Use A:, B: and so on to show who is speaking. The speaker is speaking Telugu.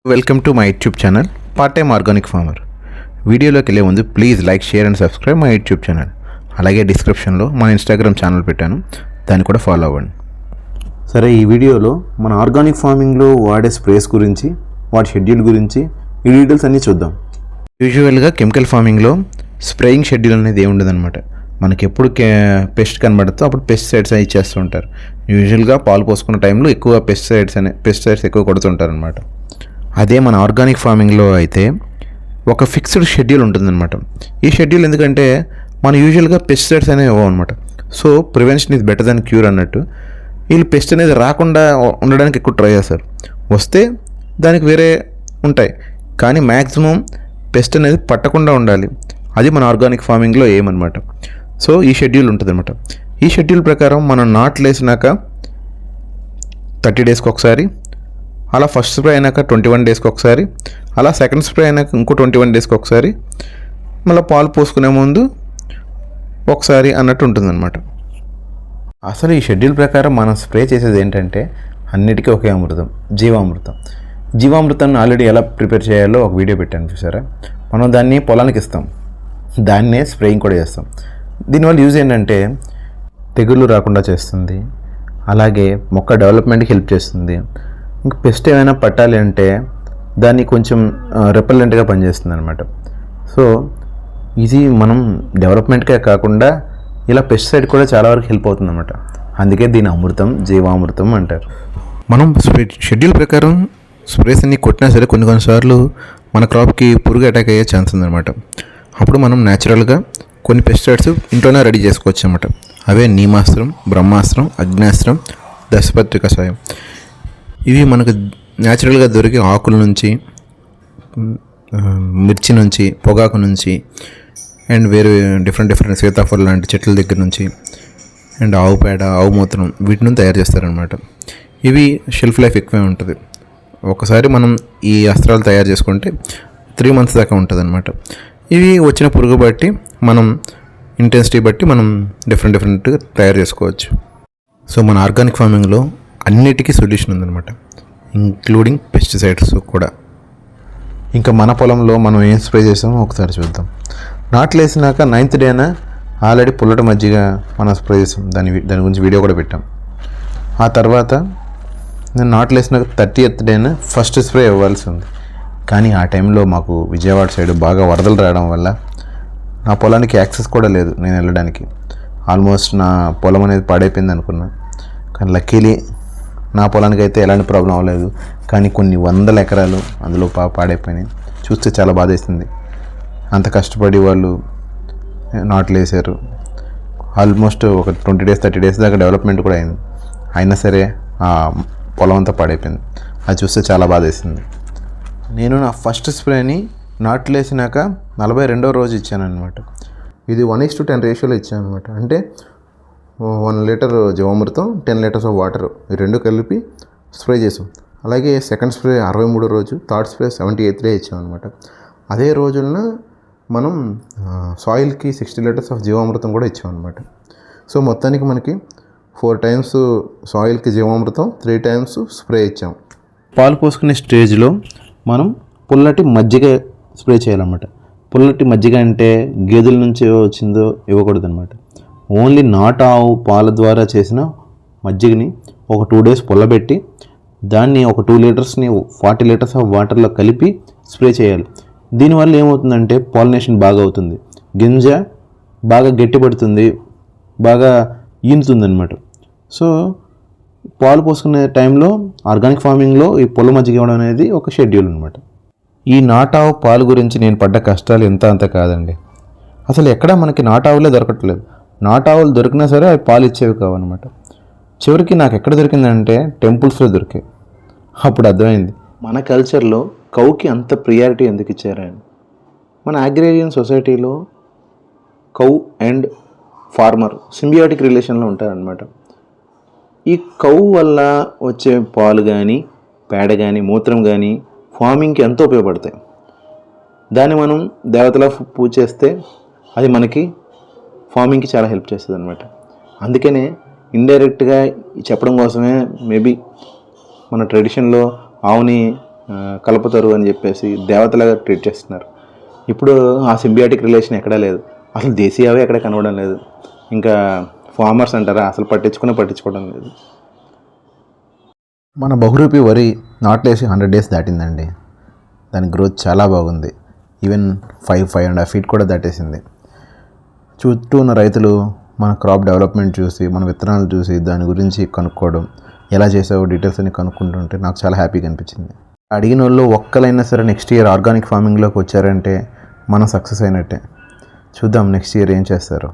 A: Welcome to my YouTube channel part time organic farmer. వీడియోలోకి వెళ్ళే ముందు please like, share and subscribe my YouTube channel. అలాగే డిస్క్రిప్షన్లో మన ఇన్స్టాగ్రామ్ ఛానల్ పెట్టాను, దాన్ని కూడా ఫాలో అవ్వండి. సరే, ఈ వీడియోలో మన ఆర్గానిక్ ఫార్మింగ్లో వాడే స్ప్రేస్ గురించి, వాటి షెడ్యూల్ గురించి ఈ డీటెయిల్స్ అన్నీ చూద్దాం. యూజువల్గా కెమికల్ ఫార్మింగ్లో స్ప్రేయింగ్ షెడ్యూల్ అనేది ఏమి ఉండదన్నమాట. మనకి ఎప్పుడు పెస్ట్ కనబడుతుందో అప్పుడు పెస్టిసైడ్స్ అని ఇచ్చేస్తూ ఉంటారు. యూజువల్గా పాలు పోసుకున్న టైంలో ఎక్కువ పెస్టిసైడ్స్ ఎక్కువ కొడుతుంటారు అనమాట. అదే మన ఆర్గానిక్ ఫార్మింగ్లో అయితే ఒక ఫిక్స్డ్ షెడ్యూల్ ఉంటుందన్నమాట. ఈ షెడ్యూల్ ఎందుకంటే మన యూజువల్గా పెస్టిసైడ్స్ అనేవి ఇవ్వం అనమాట. So prevention is better than cure అన్నట్టు వీళ్ళు పెస్ట్ అనేది రాకుండా ఉండడానికి ఎక్కువ ట్రై చేస్తారు. వస్తే దానికి వేరే ఉంటాయి, కానీ మ్యాక్సిమం పెస్ట్ అనేది పట్టకుండా ఉండాలి. అది మన ఆర్గానిక్ ఫార్మింగ్లో ఏమన్నమాట. సో ఈ షెడ్యూల్ ఉంటుంది అనమాట. ఈ షెడ్యూల్ ప్రకారం మనం నాట్లు వేసినాక 30 డేస్కి ఒకసారి, అలా ఫస్ట్ స్ప్రే అయినాక 21 డేస్కి ఒకసారి, అలా సెకండ్ స్ప్రే అయినాక ఇంకో 21 డేస్కి ఒకసారి, మళ్ళీ పాలు పోసుకునే ముందు ఒకసారి అన్నట్టు ఉంటుందన్నమాట. అసలు ఈ షెడ్యూల్ ప్రకారం మనం స్ప్రే చేసేది ఏంటంటే అన్నిటికీ ఒకే అమృతం, జీవామృతం. జీవామృతాన్ని ఆల్రెడీ ఎలా ప్రిపేర్ చేయాలో ఒక వీడియో పెట్టాను, చూసారా. మనం దాన్ని పొలానికి ఇస్తాం, దాన్నే స్ప్రేయింగ్ కూడా చేస్తాం. దీనివల్ల యూజ్ ఏంటంటే తెగుళ్ళు రాకుండా చేస్తుంది, అలాగే మొక్క డెవలప్మెంట్కి హెల్ప్ చేస్తుంది. ఇంక పెస్ట్ ఏమైనా పట్టాలి అంటే దాన్ని కొంచెం రెపెల్లెంట్గా పనిచేస్తుంది అనమాట. సో ఇది మనం డెవలప్మెంట్కే కాకుండా ఇలా పెస్టిసైడ్ కూడా చాలా వరకు హెల్ప్ అవుతుంది అనమాట. అందుకే దీని అమృతం, జీవామృతం అంటారు. మనం షెడ్యూల్ ప్రకారం స్ప్రేస్ అన్ని కొట్టినా సరే కొన్నిసార్లు మన క్రాప్కి పురుగు అటాక్ అయ్యే ఛాన్స్ ఉందన్నమాట. అప్పుడు మనం న్యాచురల్గా కొన్ని పెస్టిసైడ్స్ ఇంట్లోనే రెడీ చేసుకోవచ్చు అన్నమాట. అవే నీమాస్త్రం, బ్రహ్మాస్త్రం, అగ్నాస్త్రం, దశపత్రి కషాయం. ఇవి మనకు న్యాచురల్గా దొరికే ఆకుల నుంచి, మిర్చి నుంచి, పొగాకు నుంచి, అండ్ వేరే డిఫరెంట్ సీతాఫలం లాంటి చెట్ల దగ్గర నుంచి, అండ్ ఆవు పేడ, ఆవు మూత్రం, వీటి నుంచి తయారు చేస్తారనమాట. ఇవి షెల్ఫ్ లైఫ్ ఎక్కువే ఉంటుంది. ఒకసారి మనం ఈ అస్త్రాలు తయారు చేసుకుంటే 3 months దాకా ఉంటుంది అనమాట. ఇవి వచ్చిన పురుగు బట్టి, మనం ఇంటెన్సిటీ బట్టి మనం డిఫరెంట్గా తయారు చేసుకోవచ్చు. సో మన ఆర్గానిక్ ఫార్మింగ్లో అన్నిటికీ సొల్యూషన్ ఉందన్నమాట, ఇంక్లూడింగ్ పెస్టిసైడ్స్ కూడా. ఇంకా మన పొలంలో మనం ఏం స్ప్రే చేసామో ఒకసారి చూద్దాం. నాట్లు వేసినాక 9th డేన ఆల్రెడీ పుల్లటి మజ్జిగ మనం స్ప్రే చేసాం, దాని గురించి వీడియో కూడా పెట్టాం. ఆ తర్వాత నేను నాట్లు వేసినాక 30th డేన ఫస్ట్ స్ప్రే ఇవ్వాల్సి ఉంది. కానీ ఆ టైంలో మాకు విజయవాడ సైడ్ బాగా వరదలు రావడం వల్ల నా పొలానికి యాక్సెస్ కూడా లేదు నేను వెళ్ళడానికి. ఆల్మోస్ట్ నా పొలం అనేది పాడైపోయింది అనుకున్నా. కానీ లక్కీలీ నా పొలానికి అయితే ఎలాంటి ప్రాబ్లం అవ్వలేదు. కానీ కొన్ని 100 ఎకరాలు అందులో పాడైపోయినాయి. చూస్తే చాలా బాధేస్తుంది. అంత కష్టపడి వాళ్ళు నాట్లు వేసారు. ఆల్మోస్ట్ ఒక 20 days 30 days దాకా డెవలప్మెంట్ కూడా అయింది. అయినా సరే ఆ పొలం అంతా పాడైపోయింది. అది చూస్తే చాలా బాధేసింది. నేను నా ఫస్ట్ స్ప్రేని నాట్లు వేసినాక 42వ రోజు ఇచ్చాను అనమాట. ఇది 1:10 రేషియోలో ఇచ్చాను అనమాట. అంటే 1 litre jeevamrutham, 10 liters of water, ఈ రెండు కలిపి స్ప్రే చేసాం. అలాగే సెకండ్ స్ప్రే 63వ రోజు, థర్డ్ స్ప్రే 78th డే ఇచ్చాం అనమాట. అదే రోజున మనం సాయిల్కి 60 liters ఆఫ్ జీవామృతం కూడా ఇచ్చాం అనమాట. సో మొత్తానికి మనకి 4 times సాయిల్కి జీవామృతం, 3 times స్ప్రే ఇచ్చాం. పాలు పోసుకునే స్టేజ్లో మనం పుల్లటి మజ్జిగ స్ప్రే చేయాలన్నమాట. పుల్లటి మజ్జిగ అంటే గేదెల నుంచి వచ్చిందో ఇవ్వకూడదు అనమాట. ఓన్లీ నాటు ఆవు పాల ద్వారా చేసిన మజ్జిగని ఒక 2 days పుల్లబెట్టి దాన్ని ఒక 2 లీటర్స్ని 40 liters ఆఫ్ వాటర్లో కలిపి స్ప్రే చేయాలి. దీనివల్ల ఏమవుతుందంటే పాలినేషన్ బాగా అవుతుంది, గింజ బాగా గట్టిపడుతుంది, బాగా ఈనుతుంది అనమాట. సో పాలు పోసుకునే టైంలో ఆర్గానిక్ ఫార్మింగ్లో ఈ పొల్ల మజ్జిగ ఇవ్వడం అనేది ఒక షెడ్యూల్ అనమాట. ఈ నాటావు పాలు గురించి నేను పడ్డ కష్టాలు అంత కాదండి. అసలు ఎక్కడా మనకి నాటావులే దొరకట్లేదు. నాటావులు దొరికినా సరే అవి పాలు ఇచ్చేవి కావన్నమాట. చివరికి నాకు ఎక్కడ దొరికిందంటే టెంపుల్స్లో దొరికాయి. అప్పుడు అర్థమైంది మన కల్చర్లో కౌకి అంత ప్రియారిటీ ఎందుకు ఇచ్చారని. మన అగ్రేరియన్ సొసైటీలో కౌ అండ్ ఫార్మర్ సింబియాటిక్ రిలేషన్లో ఉంటారనమాట. ఈ కౌ వల్ల వచ్చే పాలు కానీ, పేడ కానీ, మూత్రం కానీ ఫార్మింగ్కి ఎంతో ఉపయోగపడతాయి. దాన్ని మనం దేవతలా పూజ చేస్తే అది మనకి ఫార్మింగ్కి చాలా హెల్ప్ చేస్తుంది అనమాట. అందుకనే ఇండైరెక్ట్గా చెప్పడం కోసమే మేబీ మన ట్రెడిషన్లో ఆవుని కలుపుతారు అని చెప్పేసి దేవతలాగా ట్రీట్ చేస్తున్నారు. ఇప్పుడు ఆ సింబియాటిక్ రిలేషన్ ఎక్కడా లేదు. అసలు దేశీయవే ఎక్కడ కనబడడం లేదు. ఇంకా ఫార్మర్స్ అంటారా, అసలు పట్టించుకోవడం లేదు. మన బహురూపి వరి నాట్లేసి 100 days దాటిందండి. దాని గ్రోత్ చాలా బాగుంది. ఈవెన్ 5.5 feet కూడా దాటేసింది. చుట్టూ ఉన్న రైతులు మన క్రాప్ డెవలప్మెంట్ చూసి, మన విత్తనాలు చూసి దాని గురించి కనుక్కోవడం, ఎలా చేసావో డీటెయిల్స్ అని కనుక్కుంటుంటే నాకు చాలా హ్యాపీగా అనిపించింది. అడిగిన వాళ్ళు ఒక్కలైనా సరే నెక్స్ట్ ఇయర్ ఆర్గానిక్ ఫార్మింగ్లోకి వచ్చారంటే మనం సక్సెస్ అయినట్టే. చూద్దాం నెక్స్ట్ ఇయర్ ఏం చేస్తారో.